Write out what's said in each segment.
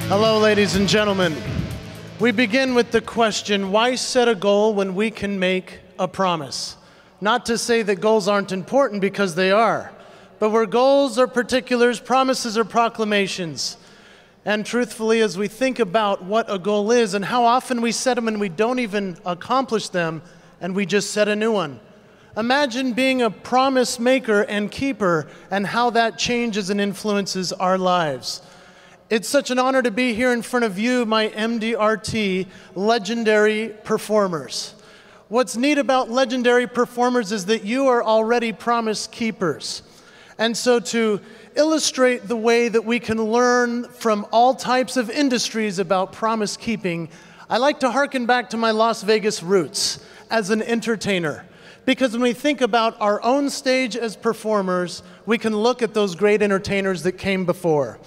Hello, ladies and gentlemen. We begin with the question, why set a goal when we can make a promise? Not to say that goals aren't important, because they are. But where goals are particulars, promises are proclamations. And truthfully, as we think about what a goal is and how often we set them and we don't even accomplish them, and we just set a new one. Imagine being a promise maker and keeper and how that changes and influences our lives. It's such an honor to be here in front of you, my MDRT legendary performers. What's neat about legendary performers is that you are already promise keepers. And so to illustrate the way that we can learn from all types of industries about promise keeping, I like to hearken back to my Las Vegas roots as an entertainer. Because when we think about our own stage as performers, we can look at those great entertainers that came before.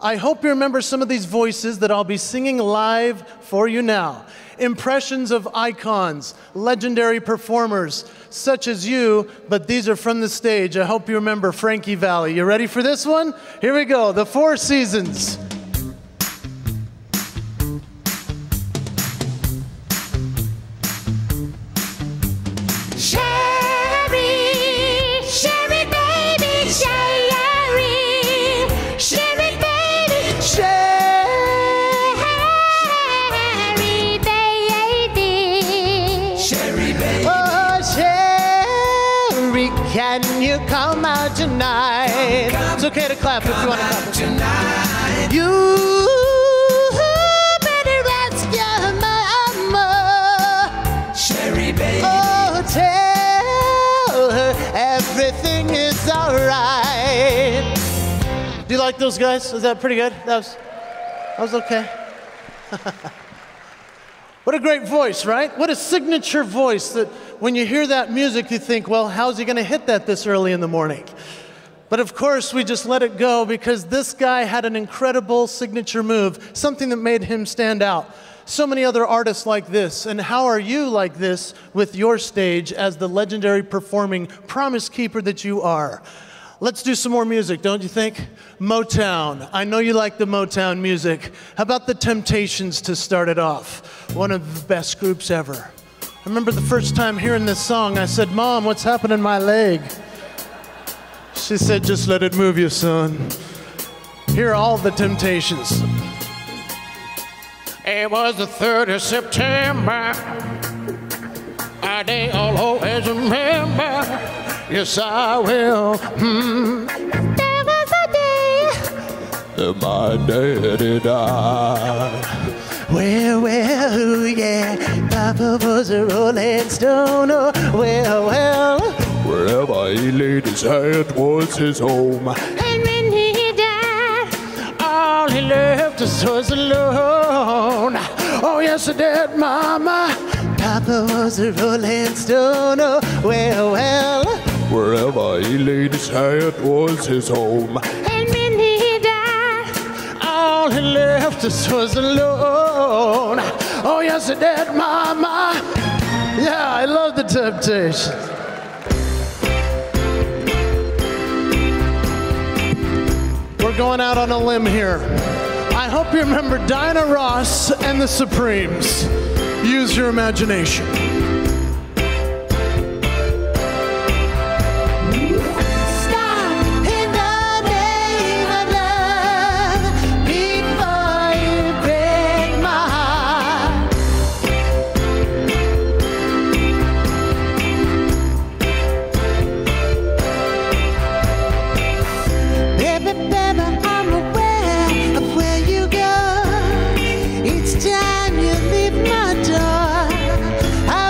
I hope you remember some of these voices that I'll be singing live for you now. Impressions of icons, legendary performers, such as you, but these are from the stage. I hope you remember Frankie Valli. You ready for this one? Here we go, the Four Seasons. Can you come out tonight? It's okay to clap if you want to clap. Tonight. You better ask your mama. Sherry baby. Oh, tell her everything is alright. Do you like those guys? Is that pretty good? That was okay. What a great voice, right? What a signature voice that when you hear that music, you think, well, how's he going to hit that this early in the morning? But of course, we just let it go because this guy had an incredible signature move, something that made him stand out. So many other artists like this. And how are you like this with your stage as the legendary performing promise keeper that you are? Let's do some more music, don't you think? Motown. I know you like the Motown music. How about the Temptations to start it off? One of the best groups ever. I remember the first time hearing this song, I said, Mom, what's happening in my leg? She said, just let it move you, son. Here are all the Temptations. It was the 3rd of September, a day I'll always remember. Yes, I will. There was a day that my daddy died. Well, yeah, Papa was a rolling stone. Oh, well. Wherever he laid his head was his home. And when he died, all he left us was alone. Oh, yes, I did, Mama. Papa was a rolling stone. Oh, well. Wherever he laid his head was his home. And when he died, all he left us was alone. Oh, yes, it did, Mama. Yeah, I love the Temptations. We're going out on a limb here. I hope you remember Diana Ross and the Supremes. Use your imagination. Time you leave my door, I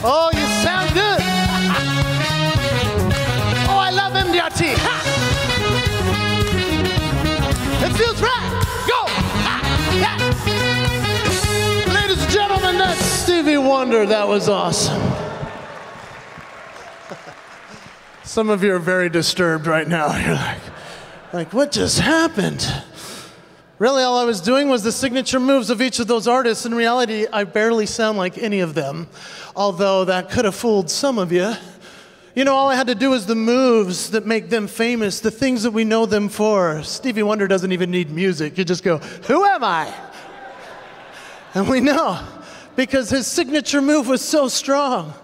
Oh, you sound good. Oh, I love MDRT. Ha! It feels right. Go. Ha! Yeah. Ladies and gentlemen, that's Stevie Wonder. That was awesome. Some of you are very disturbed right now. You're like, what just happened? Really, all I was doing was the signature moves of each of those artists. In reality, I barely sound like any of them, although that could have fooled some of you. You know, all I had to do was the moves that make them famous, the things that we know them for. Stevie Wonder doesn't even need music. You just go, who am I? And we know, because his signature move was so strong.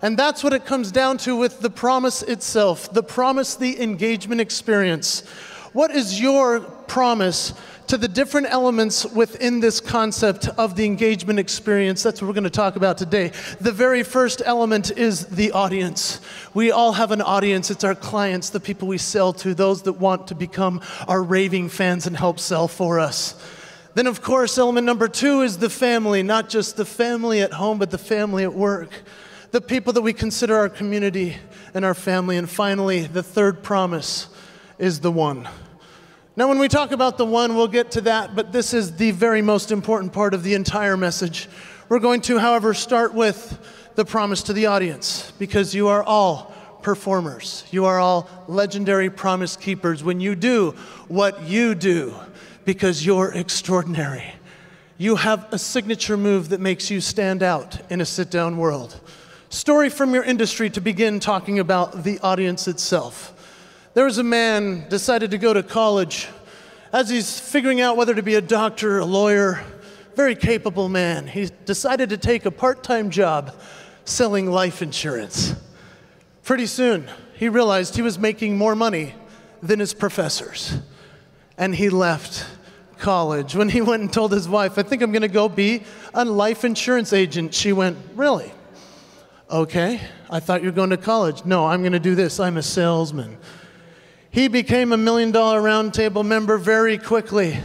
And that's what it comes down to with the promise itself, the promise, the engagement experience. What is your promise to the different elements within this concept of the engagement experience? That's what we're going to talk about today. The very first element is the audience. We all have an audience. It's our clients, the people we sell to, those that want to become our raving fans and help sell for us. Then, of course, element number 2 is the family, not just the family at home, but the family at work. The people that we consider our community and our family. And finally, the third promise is the one. Now, when we talk about the one, we'll get to that, but this is the very most important part of the entire message. We're going to, however, start with the promise to the audience, because you are all performers. You are all legendary promise keepers when you do what you do, because you're extraordinary. You have a signature move that makes you stand out in a sit-down world. Story from your industry to begin talking about the audience itself. There was a man decided to go to college. As he's figuring out whether to be a doctor, a lawyer, very capable man, he decided to take a part-time job selling life insurance. Pretty soon, he realized he was making more money than his professors. And he left college. When he went and told his wife, I think I'm going to go be a life insurance agent, she went, really? Okay, I thought you were going to college. No, I'm going to do this. I'm a salesman. He became a $1 Million Round Table member very quickly.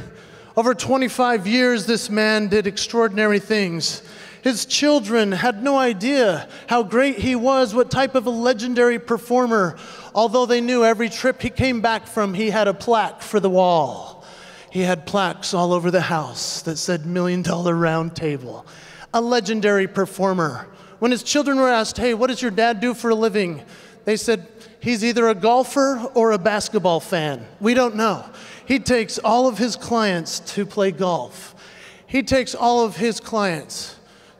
Over 25 years, this man did extraordinary things. His children had no idea how great he was, what type of a legendary performer. Although they knew every trip he came back from, he had a plaque for the wall. He had plaques all over the house that said $1 Million Round Table. A legendary performer. When his children were asked, hey, what does your dad do for a living? They said, he's either a golfer or a basketball fan. We don't know. He takes all of his clients to play golf. He takes all of his clients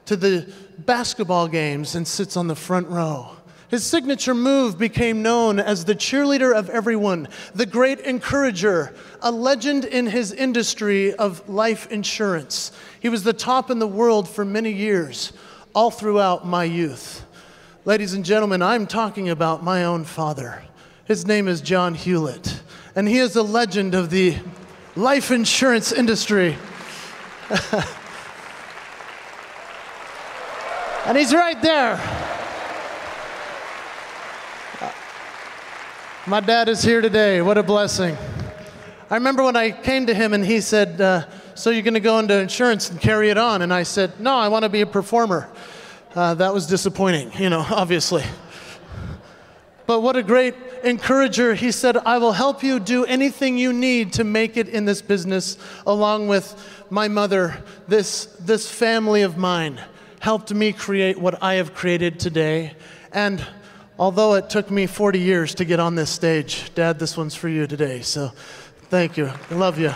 to the basketball games and sits on the front row. His signature move became known as the cheerleader of everyone, the great encourager, a legend in his industry of life insurance. He was the top in the world for many years, all throughout my youth. Ladies and gentlemen, I'm talking about my own father. His name is John Hewlett, and he is a legend of the life insurance industry. And he's right there. My dad is here today. What a blessing. I remember when I came to him and he said, so you're going to go into insurance and carry it on? And I said, no, I want to be a performer. That was disappointing, you know, obviously. But what a great encourager. He said, I will help you do anything you need to make it in this business, along with my mother. This family of mine helped me create what I have created today. And although it took me 40 years to get on this stage, Dad, this one's for you today. So thank you. I love you.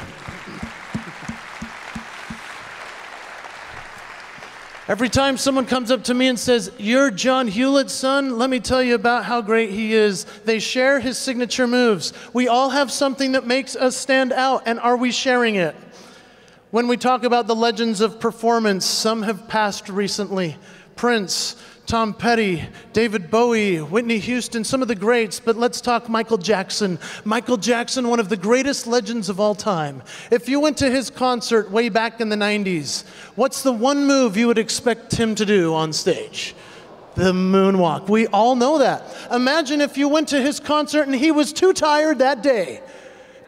Every time someone comes up to me and says, you're John Hewlett's son, let me tell you about how great he is. They share his signature moves. We all have something that makes us stand out, and are we sharing it? When we talk about the legends of performance, some have passed recently. Prince, Tom Petty, David Bowie, Whitney Houston, some of the greats, but let's talk Michael Jackson. Michael Jackson, one of the greatest legends of all time. If you went to his concert way back in the 90s, what's the one move you would expect him to do on stage? The moonwalk. We all know that. Imagine if you went to his concert and he was too tired that day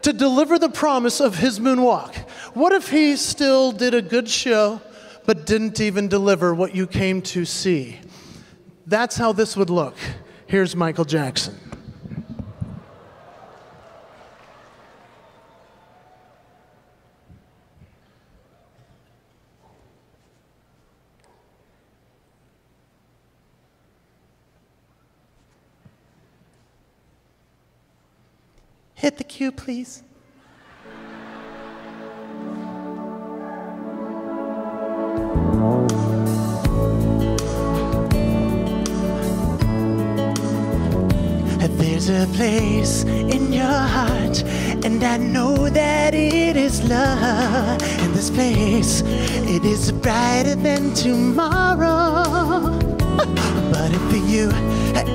to deliver the promise of his moonwalk. What if he still did a good show, but didn't even deliver what you came to see? That's how this would look. Here's Michael Jackson. Hit the cue, please. There's a place in your heart, and I know that it is love. And this place, it is brighter than tomorrow. But if you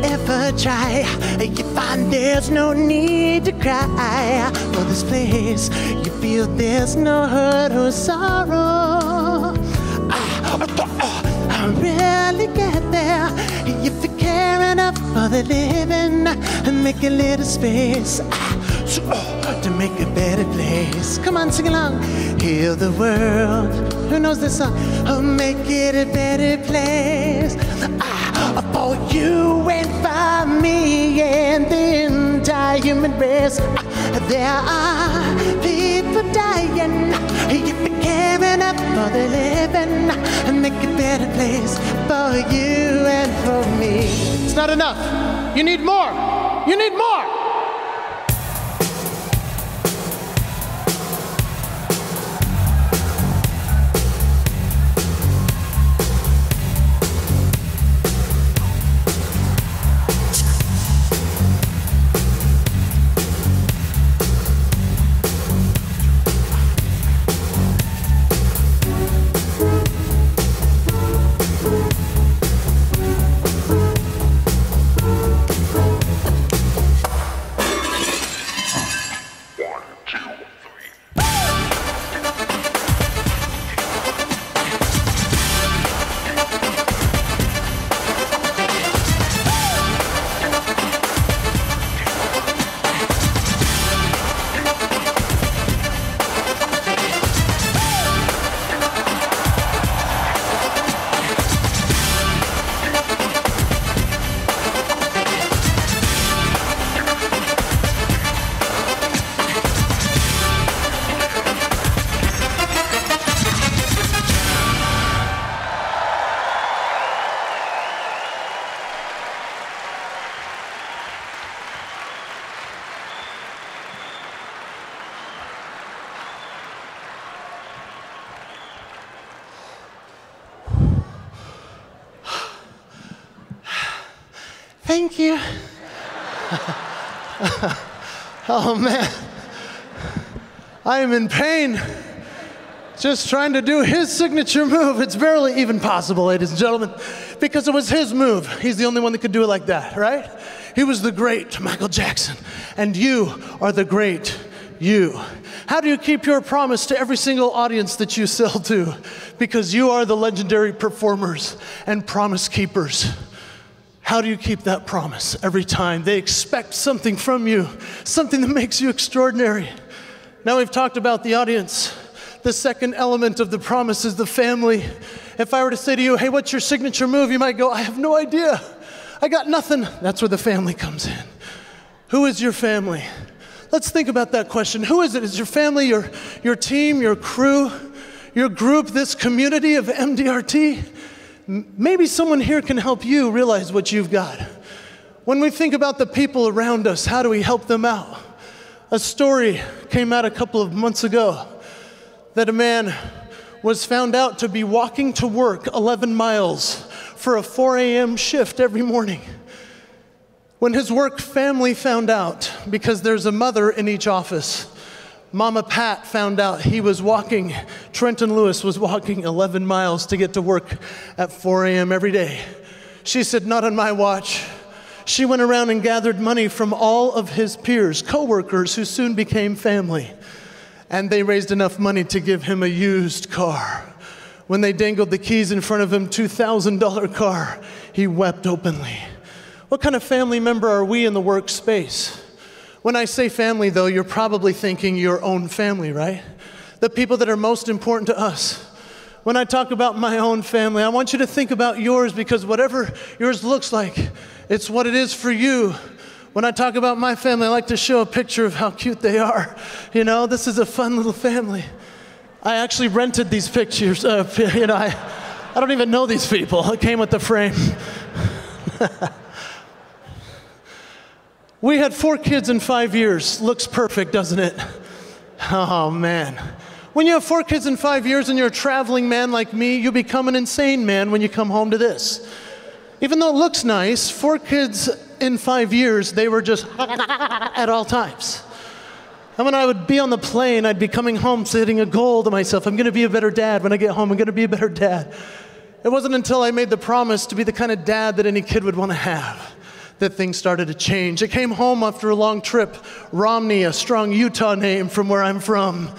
ever try, you find there's no need to cry. For this place, you feel there's no hurt or sorrow. I really get there. If you care enough for the living, make a little space to make a better place. Come on, sing along. Heal the world. Who knows this song? Oh, make it a better place. For you and for me and the entire human race. There are people dying. If you care enough for the living, make a better place for you and for me. It's not enough. You need more. You need more. Thank you. Oh man, I am in pain. Just trying to do his signature move. It's barely even possible, ladies and gentlemen, because it was his move. He's the only one that could do it like that, right? He was the great Michael Jackson, and you are the great you. How do you keep your promise to every single audience that you sell to? Because you are the legendary performers and promise keepers. How do you keep that promise every time? They expect something from you, something that makes you extraordinary. Now we've talked about the audience. The second element of the promise is the family. If I were to say to you, hey, what's your signature move? You might go, I have no idea. I got nothing. That's where the family comes in. Who is your family? Let's think about that question. Who is it? Is your family your team, your crew, your group, this community of MDRT? Maybe someone here can help you realize what you've got. When we think about the people around us, how do we help them out? A story came out a couple of months ago that a man was found out to be walking to work 11 miles for a 4 a.m. shift every morning. When his work family found out, because there's a mother in each office, Mama Pat found out he was walking, Trenton Lewis was walking 11 miles to get to work at 4 a.m. every day. She said, not on my watch. She went around and gathered money from all of his peers, co-workers who soon became family. And they raised enough money to give him a used car. When they dangled the keys in front of him, $2,000 car, he wept openly. What kind of family member are we in the workspace? When I say family, though, you're probably thinking your own family, right? The people that are most important to us. When I talk about my own family, I want you to think about yours, because whatever yours looks like, it's what it is for you. When I talk about my family, I like to show a picture of how cute they are. You know, this is a fun little family. I actually rented these pictures. I don't even know these people. It came with the frame. We had 4 kids in 5 years. Looks perfect, doesn't it? Oh, man. When you have 4 kids in 5 years and you're a traveling man like me, you become an insane man when you come home to this. Even though it looks nice, 4 kids in 5 years, they were just at all times. And when I would be on the plane, I'd be coming home setting a goal to myself. I'm going to be a better dad when I get home. I'm going to be a better dad. It wasn't until I made the promise to be the kind of dad that any kid would want to have that things started to change. I came home after a long trip. Romney, a strong Utah name from where I'm from.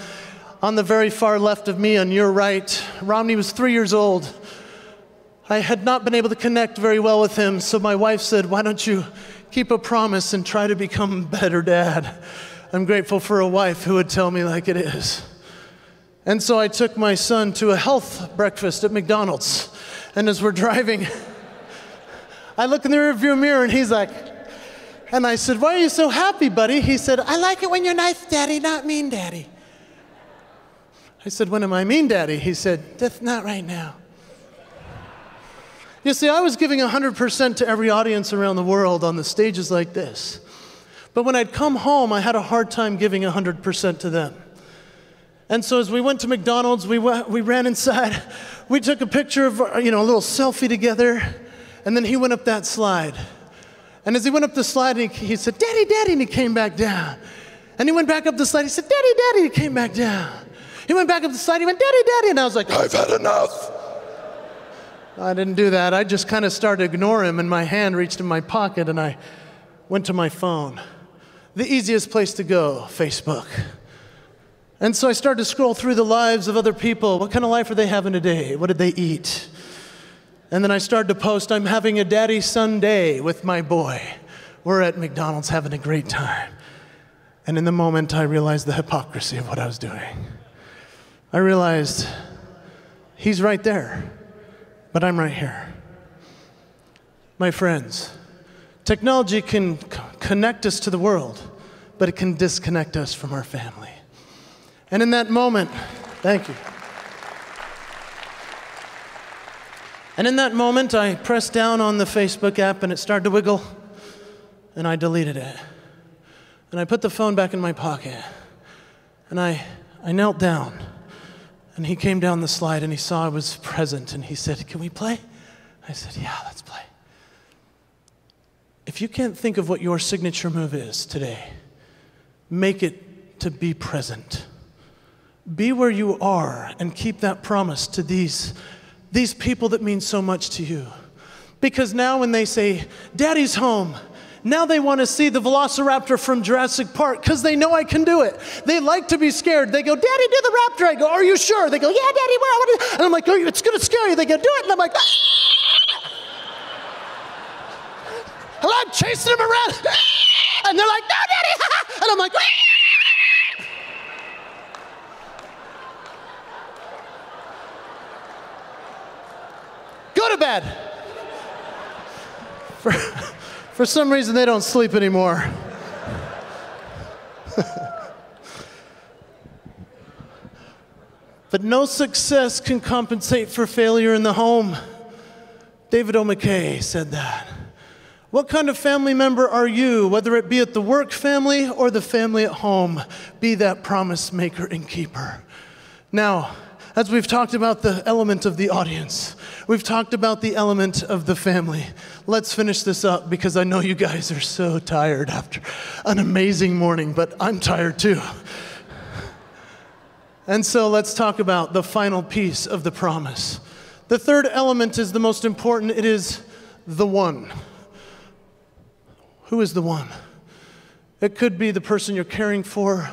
On the very far left of me, on your right, Romney was 3 years old. I had not been able to connect very well with him, so my wife said, why don't you keep a promise and try to become a better dad? I'm grateful for a wife who would tell me like it is. And so I took my son to a health breakfast at McDonald's. And as we're driving, I look in the rearview mirror and he's like, and I said, why are you so happy, buddy? He said, I like it when you're nice, Daddy, not mean, Daddy. I said, when am I mean, Daddy? He said, that's not right now. You see, I was giving 100% to every audience around the world on the stages like this. But when I'd come home, I had a hard time giving 100% to them. And so as we went to McDonald's, we ran inside. We took a picture of, a little selfie together. And then he went up that slide. And as he went up the slide, he said, Daddy, Daddy, and he came back down. And he went back up the slide. He said, Daddy, Daddy, and he came back down. He went back up the slide, he went, Daddy, Daddy, and I was like, I've had enough. I didn't do that. I just kind of started to ignore him, and my hand reached in my pocket, and I went to my phone. The easiest place to go, Facebook. And so I started to scroll through the lives of other people. What kind of life are they having today? What did they eat? And then I started to post, I'm having a daddy-son day with my boy. We're at McDonald's having a great time. And in the moment, I realized the hypocrisy of what I was doing. I realized he's right there, but I'm right here. My friends, technology can connect us to the world, but it can disconnect us from our family. And in that moment, thank you. And in that moment, I pressed down on the Facebook app and it started to wiggle, and I deleted it. And I put the phone back in my pocket, and I knelt down. And he came down the slide and he saw I was present and he said, can we play? I said, yeah, let's play. If you can't think of what your signature move is today, make it to be present. Be where you are and keep that promise to these people that mean so much to you. Because now when they say, Daddy's home, now they want to see the velociraptor from Jurassic Park because they know I can do it. They like to be scared. They go, Daddy, do the raptor. I go, are you sure? They go, yeah, Daddy, where? And I'm like, oh, it's going to scare you. They go, do it. And I'm like, ah! And I'm chasing them around. And they're like, no, Daddy. And I'm like, ah! Go to bed. For some reason, they don't sleep anymore. But no success can compensate for failure in the home. David O. McKay said that. What kind of family member are you, whether it be at the work family or the family at home? Be that promise maker and keeper. Now, as we've talked about the element of the audience, we've talked about the element of the family. Let's finish this up because I know you guys are so tired after an amazing morning, but I'm tired too. And so let's talk about the final piece of the promise. The third element is the most important. It is the one. Who is the one? It could be the person you're caring for.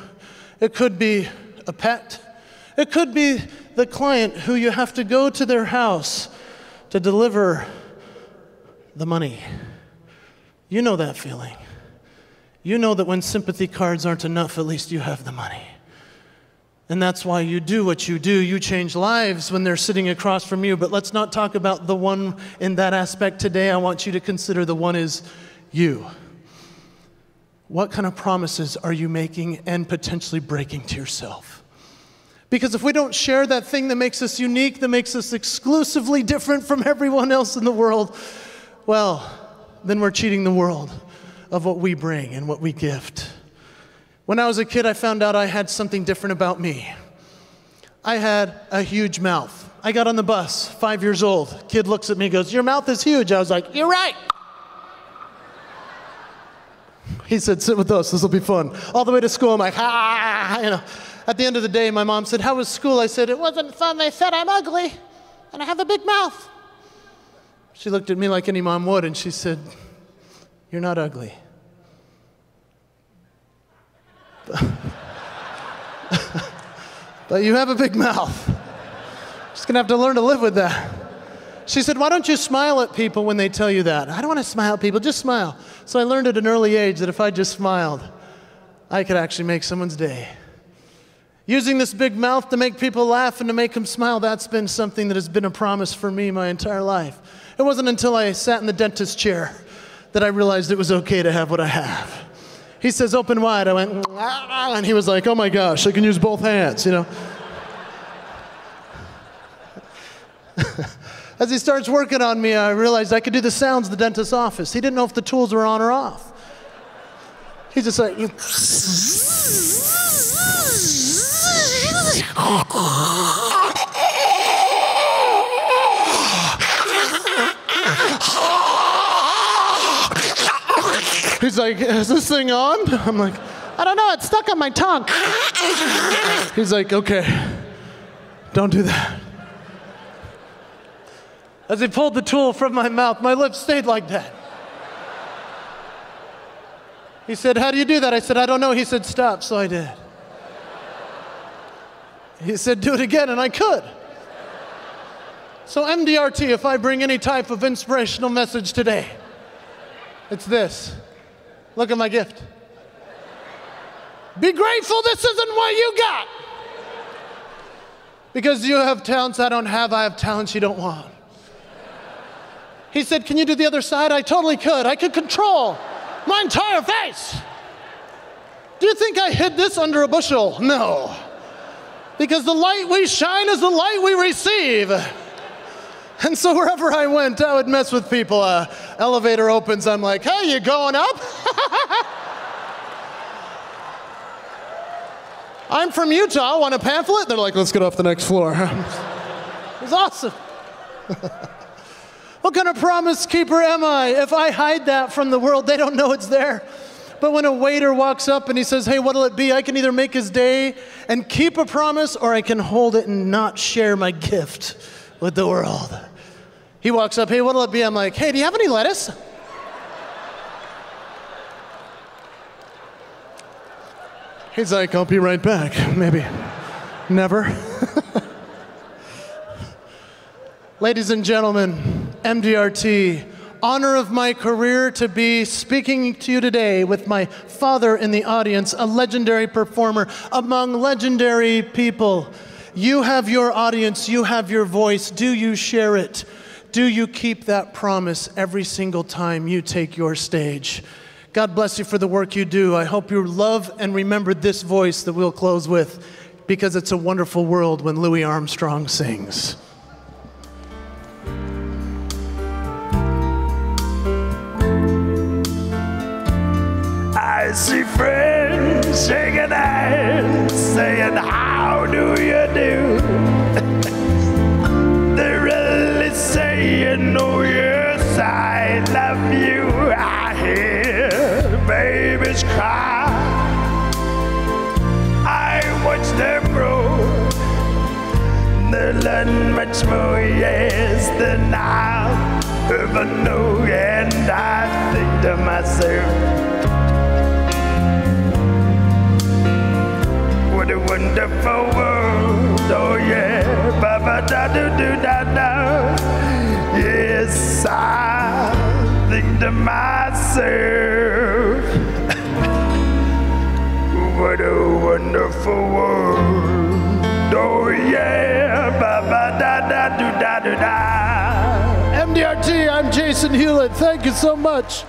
It could be a pet. It could be the client who you have to go to their house to deliver the money. You know that feeling. You know that when sympathy cards aren't enough, at least you have the money. And that's why you do what you do. You change lives when they're sitting across from you. But let's not talk about the one in that aspect today. I want you to consider the one is you. What kind of promises are you making and potentially breaking to yourself? Because if we don't share that thing that makes us unique, that makes us exclusively different from everyone else in the world, well, then we're cheating the world of what we bring and what we gift. When I was a kid, I found out I had something different about me. I had a huge mouth. I got on the bus, 5 years old. Kid looks at me and goes, "Your mouth is huge." I was like, "You're right." He said, "Sit with us, this will be fun." All the way to school, I'm like, At the end of the day, my mom said, "How was school?" I said, "It wasn't fun. They said I'm ugly, and I have a big mouth." She looked at me like any mom would, and she said, "You're not ugly." But you have a big mouth. Just gonna have to learn to live with that. She said, "Why don't you smile at people when they tell you that?" "I don't want to smile at people, just smile." So I learned at an early age that if I just smiled, I could actually make someone's day. Using this big mouth to make people laugh and to make them smile, that's been something that has been a promise for me my entire life. It wasn't until I sat in the dentist chair that I realized it was okay to have what I have. He says, "Open wide." I went, and he was like, "Oh my gosh, I can use both hands," you know. As he starts working on me, I realized I could do the sounds of the dentist's office. He didn't know if the tools were on or off. He's just like, he's like, "Is this thing on?" I'm like, "I don't know, it's stuck on my tongue." He's like, "Okay, don't do that." As he pulled the tool from my mouth, my lips stayed like that. He said, "How do you do that?" I said, "I don't know." He said, "Stop," so I did. He said, "Do it again," and I could. So MDRT, if I bring any type of inspirational message today, it's this. Look at my gift. Be grateful this isn't what you got. Because you have talents I don't have, I have talents you don't want. He said, "Can you do the other side?" I totally could. I could control my entire face. Do you think I hid this under a bushel? No. Because the light we shine is the light we receive. And so wherever I went, I would mess with people. Elevator opens, I'm like, "Hey, you going up?" "I'm from Utah, want a pamphlet?" They're like, "Let's get off the next floor." It was awesome. What kind of promise keeper am I? If I hide that from the world, they don't know it's there. But when a waiter walks up and he says, "Hey, what'll it be?" I can either make his day and keep a promise, or I can hold it and not share my gift with the world. He walks up, "Hey, what'll it be?" I'm like, "Hey, do you have any lettuce?" He's like, "I'll be right back." Maybe. Never. Ladies and gentlemen, MDRT, honor of my career to be speaking to you today with my father in the audience, a legendary performer among legendary people. You have your audience, you have your voice. Do you share it? Do you keep that promise every single time you take your stage? God bless you for the work you do. I hope you love and remember this voice that we'll close with, because it's a wonderful world when Louis Armstrong sings. I see friends shaking hands, saying, "How do you do?" They're really saying, "Oh yes, I love you." I hear babies cry, I watch them grow. They learn much more, yes, than I'll ever know. And I think to myself, what a wonderful world, oh yeah, ba-ba-da-do-do-da-da. Yes, I think to myself, what a wonderful world. Oh yeah, ba ba da da do da do da. MDRT, I'm Jason Hewlett. Thank you so much.